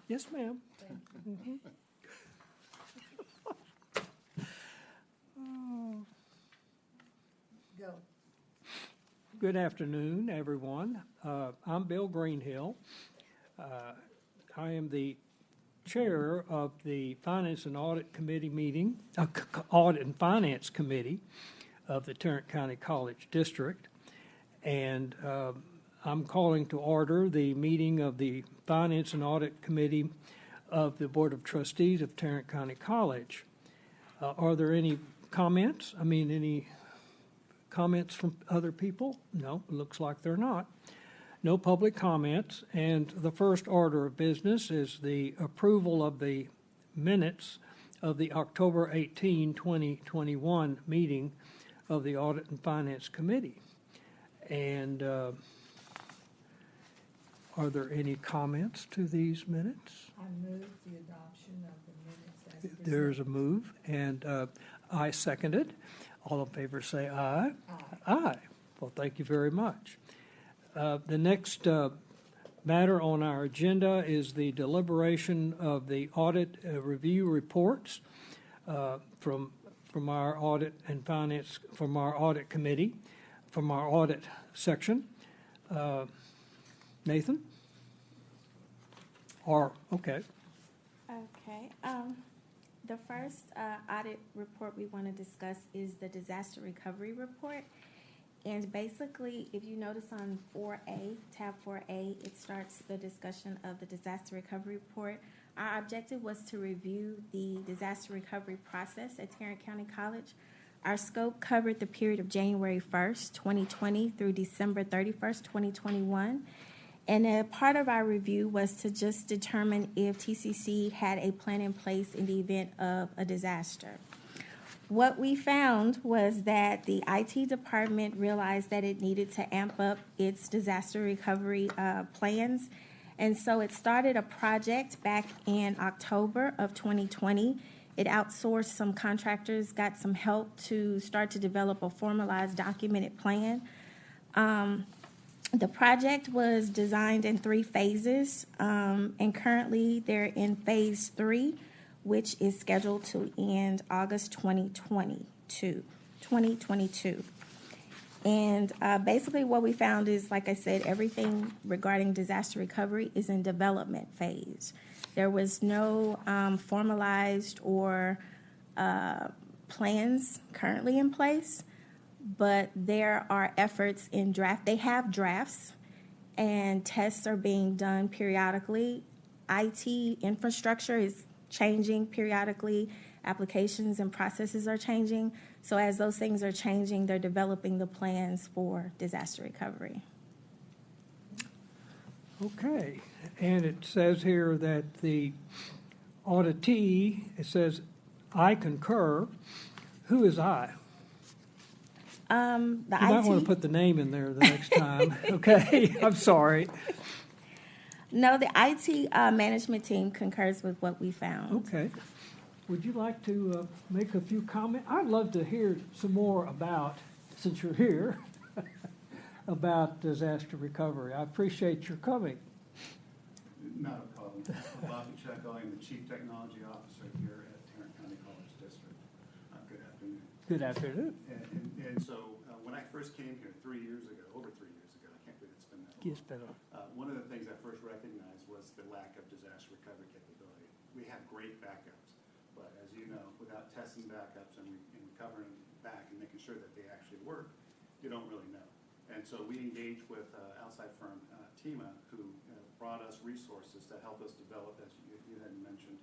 Yes, ma'am. Mhm. Go. Good afternoon, everyone. I'm Bill Greenhill. I am the chair of the Finance and Audit Committee meeting, Audit and Finance Committee of the Tarrant County College District. And I'm calling to order the meeting of the Finance and Audit Committee of the Board of Trustees of Tarrant County College. Are there any comments? Any comments from other people? No, it looks like they're not. No public comments. And the first order of business is the approval of the minutes of the October 18, 2021 meeting of the Audit and Finance Committee. And are there any comments to these minutes? I move the adoption of the minutes as presented. There's a move, and I second it. All in favor say aye. Aye. Aye. Well, thank you very much. The next matter on our agenda is the deliberation of the audit review reports from our audit and finance, from our audit committee, from our audit section. Nathan? Okay. Okay. The first audit report we want to discuss is the disaster recovery report. And basically, if you notice on 4A, tab 4A, it starts the discussion of the disaster recovery report. Our objective was to review the disaster recovery process at Tarrant County College. Our scope covered the period of January 1st, 2020 through December 31st, 2021. And a part of our review was to just determine if TCC had a plan in place in the event of a disaster. What we found was that the IT department realized that it needed to amp up its disaster recovery plans. And so it started a project back in October of 2020. It outsourced some contractors, got some help to start to develop a formalized documented plan. The project was designed in 3 phases, and currently they're in phase 3, which is scheduled to end August 2022. And basically what we found is, like I said, everything regarding disaster recovery is in development phase. There was no formalized or plans currently in place. But there are efforts in draft. They have drafts, and tests are being done periodically. IT infrastructure is changing periodically. Applications and processes are changing. So as those things are changing, they're developing the plans for disaster recovery. Okay. And it says here that the auditee, it says, I concur. Who is I? The You might want to put the name in there the next time. Okay, I'm sorry. No, the IT management team concurs with what we found. Okay. Would you like to make a few comments? I'd love to hear some more about, since you're here, about disaster recovery. I appreciate your coming. Not a problem. I'm Bob Pacheco. I'm the Chief Technology Officer here at Tarrant County College District. Good afternoon. Good afternoon. And so when I first came here 3 years ago, over 3 years ago, I can't believe it's been that long. Yes, better. One of the things I first recognized was the lack of disaster recovery capability. We have great backups, but as you know, without testing backups and recovering back and making sure that they actually work, you don't really know. And so we engaged with outside firm TEMA, who brought us resources to help us develop, as you had mentioned,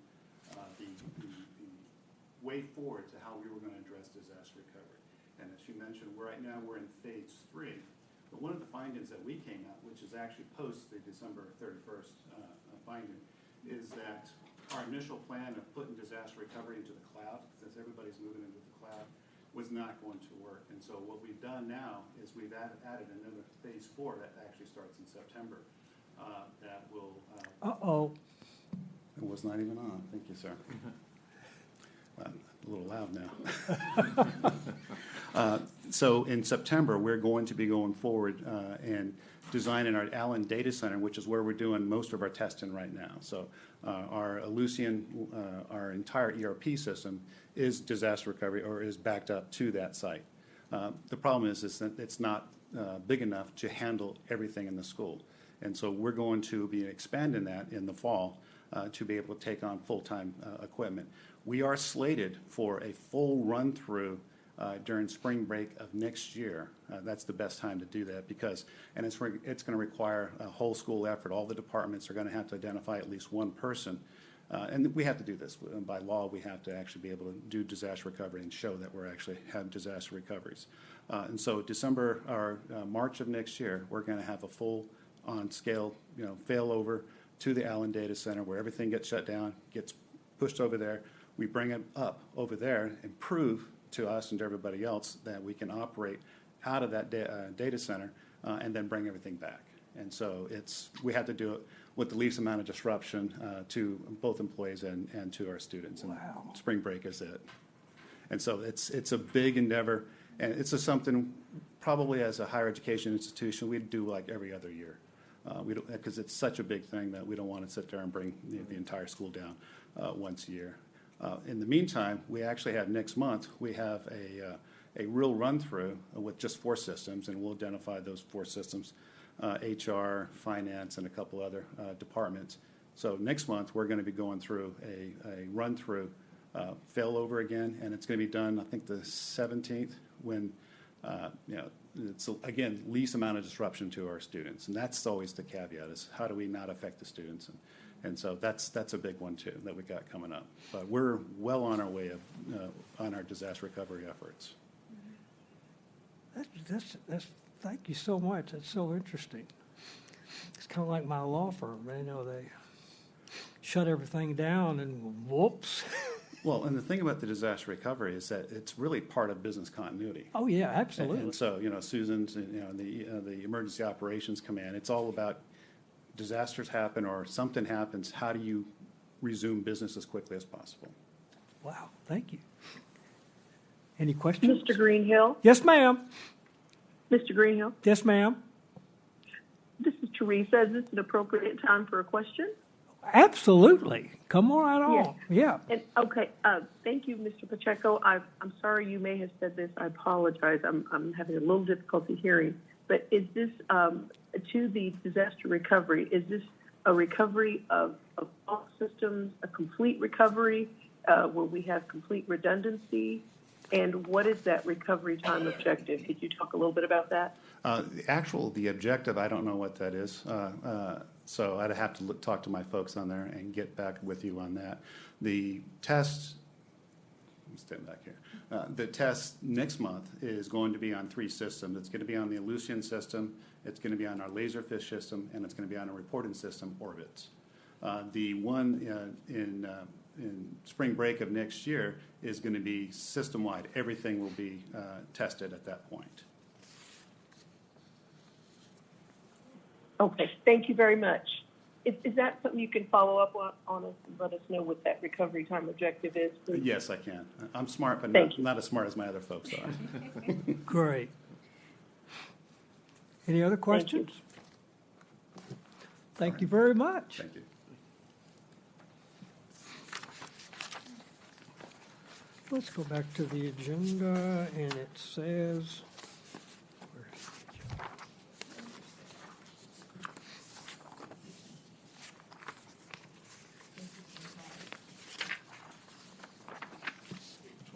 the way forward to how we were going to address disaster recovery. And as you mentioned, right now we're in phase 3. But one of the findings that we came out, which is actually post the December 31st finding, is that our initial plan of putting disaster recovery into the cloud, since everybody's moving into the cloud, was not going to work. And so what we've done now is we've added another phase 4 that actually starts in September. That will. Uh-oh. It was not even on. Thank you, sir. a little loud now. So in September, we're going to be going forward and designing our Allen Data Center, which is where we're doing most of our testing right now. So our Ellucian, our entire ERP system is disaster recovery or is backed up to that site. The problem is that it's not big enough to handle everything in the school. And so we're going to be expanding that in the fall to be able to take on full-time equipment. We are slated for a full run-through during spring break of next year. That's the best time to do that because, and it's going to require a whole school effort. All the departments are going to have to identify at least one person. And we have to do this. By law, we have to actually be able to do disaster recovery and show that we're actually have disaster recoveries. And so December or March of next year, we're going to have a full on scale, failover to the Allen Data Center where everything gets shut down, gets pushed over there. We bring it up over there and prove to us and to everybody else that we can operate out of that data center and then bring everything back. And so we have to do it with the least amount of disruption to both employees and to our students. And Wow. spring break is it. And so it's a big endeavor, and it's something probably as a higher education institution we'd do like every other year. We don't, because it's such a big thing that we don't want to sit there and bring the entire school down once a year. In the meantime, we actually have next month, we have a real run-through with just 4 systems, and we'll identify those 4 systems, HR, finance, and a couple other departments. So next month, we're going to be going through a run-through failover again, and it's going to be done, I think, the 17th when, it's, again, least amount of disruption to our students. And that's always the caveat is how do we not affect the students? And so that's a big one, too, that we got coming up. But we're well on our way on our disaster recovery efforts. Thank you so much. That's so interesting. It's kind of like my law firm. They shut everything down and whoops. Well, and the thing about the disaster recovery is that it's really part of business continuity. Oh, yeah, absolutely. And so, Susan's, the emergency operations command, it's all about disasters happen or something happens, how do you resume business as quickly as possible? Wow, thank you. Any questions? Mr. Greenhill? Yes, ma'am. Mr. Greenhill? Yes, ma'am. This is Teresa. Is this an appropriate time for a question? Absolutely. Come on right on. Yeah. And, okay, thank you, Mr. Pacheco. I'm sorry you may have said this. I apologize. I'm having a little difficulty hearing. But is this, to the disaster recovery, is this a recovery of all systems, a complete recovery where we have complete redundancy? And what is that recovery time objective? Could you talk a little bit about that? The objective, I don't know what that is. So I'd have to talk to my folks on there and get back with you on that. The test, I'm standing back here. The test next month is going to be on 3 systems. It's going to be on the Ellucian system, it's going to be on our Laserfish system, and it's going to be on our reporting system, Orbit. The one in spring break of next year is going to be system-wide. Everything will be tested at that point. Okay, thank you very much. Is that something you can follow up on us and let us know what that recovery time objective is, please? Yes, I can. I'm smart, but not as smart as my other folks are. Great. Any other questions? Thank you very much. Thank you. Let's go back to the agenda, and it says,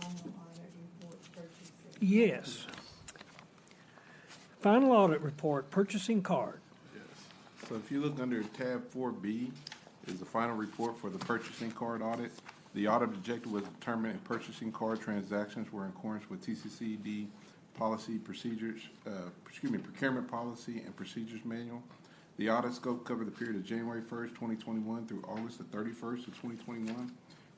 Final audit report purchasing. yes. Final audit report, purchasing card. Yes. So if you look under tab 4B, is the final report for the purchasing card audit. The audit objective was to determine if purchasing card transactions were in accordance with TCCD policy procedures, procurement policy and procedures manual. The audit scope covered the period of January 1st, 2021 through August the 31st of 2021.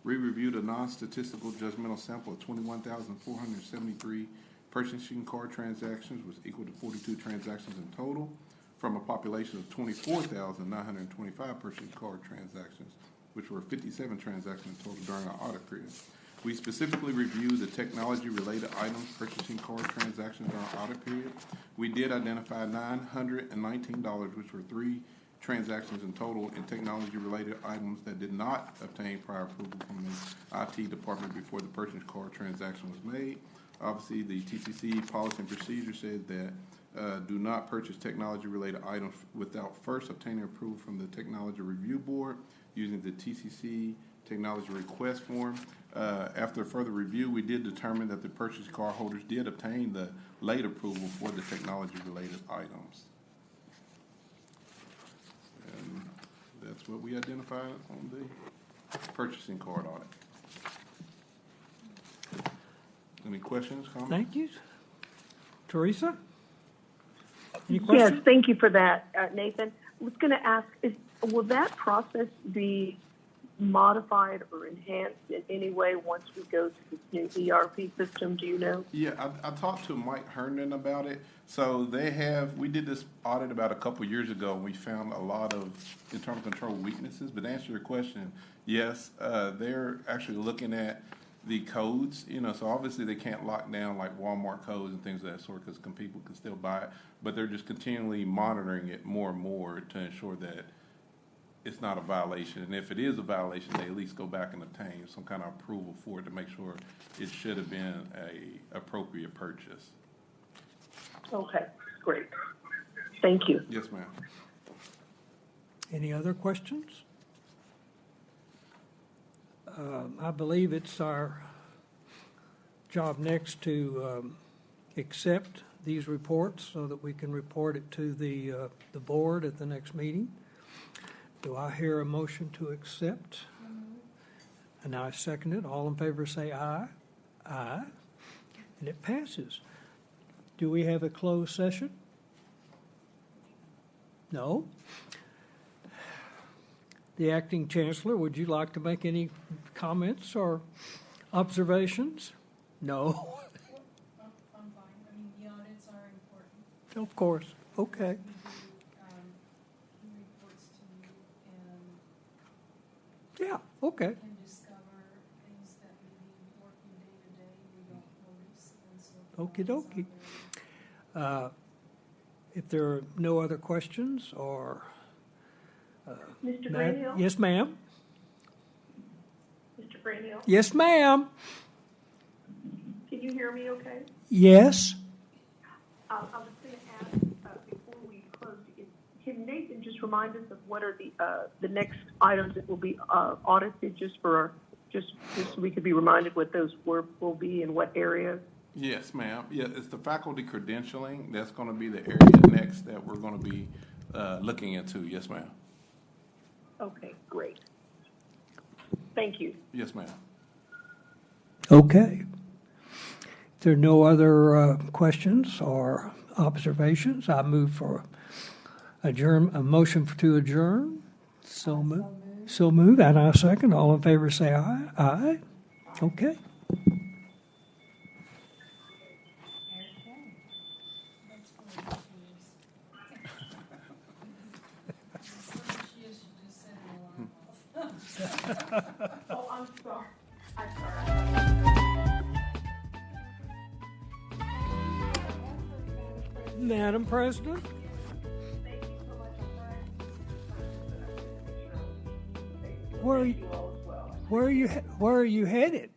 We reviewed a non-statistical judgmental sample of 21,473 purchasing card transactions, was equal to 42 transactions in total, from a population of 24,925 purchasing card transactions, which were 57 transactions in total during our audit period. We specifically reviewed the technology-related items, purchasing card transactions during our audit period. We did identify $919, which were 3 transactions in total in technology-related items that did not obtain prior approval from the IT department before the purchase card transaction was made. Obviously, the TCC policy and procedure said that do not purchase technology-related items without first obtaining approval from the Technology Review Board using the TCC Technology Request Form. After further review, we did determine that the purchase card holders did obtain the late approval for the technology-related items. And that's what we identified on the purchasing card audit. Any questions, comments? Thank you. Teresa? Any Yes, questions? thank you for that, Nathan. I was going to ask, will that process be modified or enhanced in any way once we go to this new ERP system? Do you know? Yeah, I talked to Mike Herndon about it. So we did this audit about a couple years ago, and we found a lot of internal control weaknesses. But to answer your question, yes, they're actually looking at the codes, so obviously they can't lock down like Walmart codes and things of that sort because people can still buy it, but they're just continually monitoring it more and more to ensure that it's not a violation. And if it is a violation, they at least go back and obtain some kind of approval for it to make sure it should have been a appropriate purchase. Okay, great. Thank you. Yes, ma'am. Any other questions? I believe it's our job next to accept these reports so that we can report it to the board at the next meeting. Do I hear a motion to accept? And I second it. All in favor say aye. Aye. And it passes. Do we have a closed session? No? The acting chancellor, would you like to make any comments or observations? No? I'm fine. I mean, the audits are important. Of course. Okay. He reports to you and Yeah, okay. can discover things that maybe working day to day we don't notice. And so Okey the audits dokey. are very If there are no other questions or... Mr. Ma- Greenhill? Yes, ma'am. Mr. Greenhill? Yes, ma'am. Can you hear me okay? Yes. I was going to ask, before we close, can Nathan just remind us of what are the next items that will be audited just so we could be reminded what those will be in what areas? Yes, ma'am. Yeah, it's the faculty credentialing. That's going to be the area next that we're going to be looking into. Yes, ma'am. Okay, great. Thank you. Yes, ma'am. Okay. If there are no other questions or observations, I move for a motion to adjourn. So move. So move, and I second. All in favor say aye. Aye. Okay. That's what she is. She just set an alarm off. Oh, I'm sorry. Madam President, Thank you so much. where are you headed?